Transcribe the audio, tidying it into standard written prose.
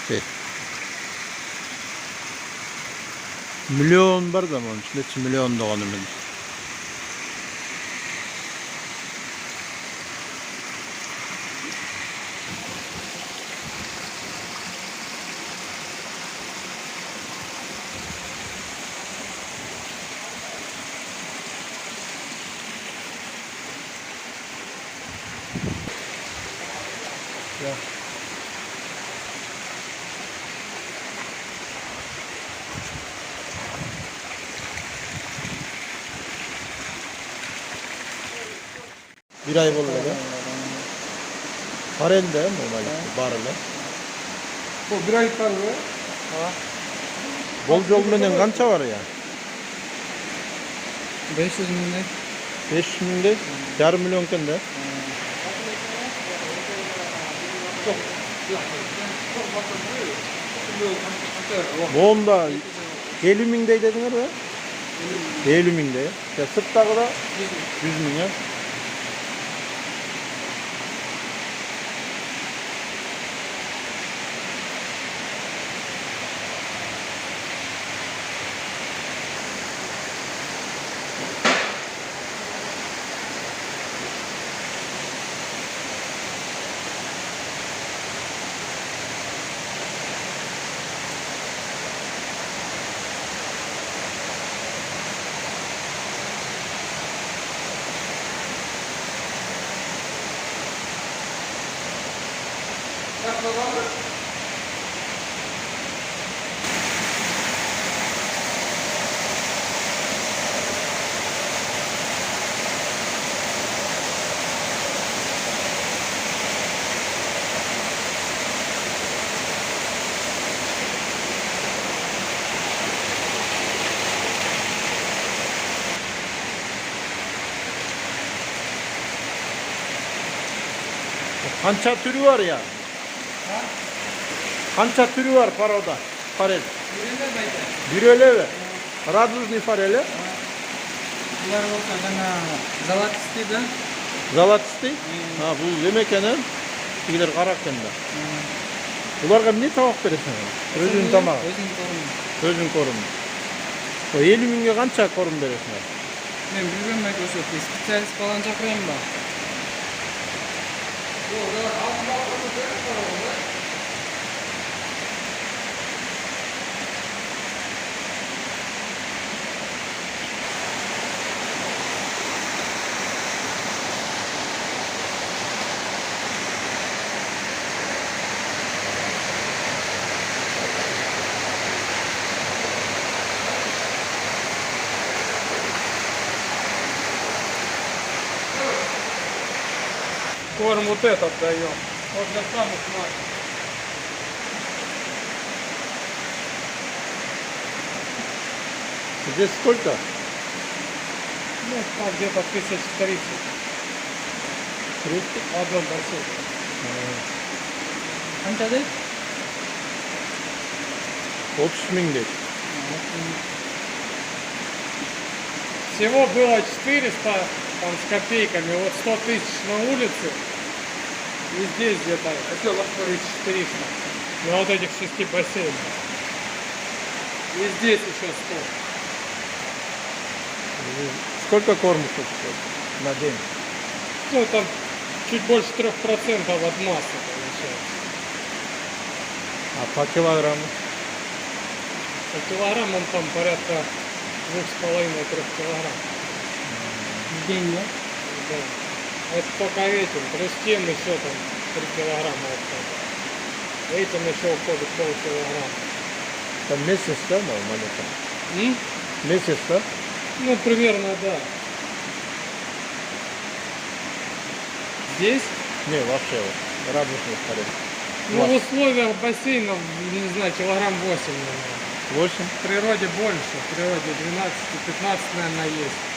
Şey. Milyon var zaman içinde milyon doğanı mı? Ya. Bir ay oldu ya. Parende normal barla. Bu bir ay kaldı. Bol yol menen kança var ya? 500 milyon. 5 milyon, yarım milyon kende. Boğumda 50 mingde dedin mi? 50 mingde. Ya sırttakı da 100 milyon. Kança türü var ya. Kança türü var paroda. Farel. Bir öyle mi? Raduzny fareli. Bunlar olsa bana zalat istedi. Zalatisty. Ha bu yemekenen iler karakende. Bularga ne tavuk beresen? Özün tamam. Özün korun. Özün korun. O 50 mingge kança korun beresen? Ben bilmem Microsoft'ta spesyalist falan çakırayım ben. Корм вот этот даем. Вот для самых маленьких. Здесь сколько? Ну, там где-то 1030. 30. Одно большое. Анча 30 mingde. Всего было 400 там, с копейками, вот 100 тысяч на улице и здесь где-то 1400 на вот этих 6 бассейнах. И здесь еще 100. Сколько корма стоит на день? Ну там чуть больше 3% от массы получается. А по килограмму? По килограммам там порядка 2,5-3 килограмм. В день, да? Да. Это только этим, плюс тем еще там 3 килограмма уходит. Этим еще уходит полкилограмма. Там месяц, да, нормально там? М? Месяц, да? Ну, примерно, да. Здесь, Не, вообще вот, радужный парень. ну, в условиях бассейнов, не знаю, килограмм 8, наверное. 8? В природе больше, в природе 12-15, наверное, есть.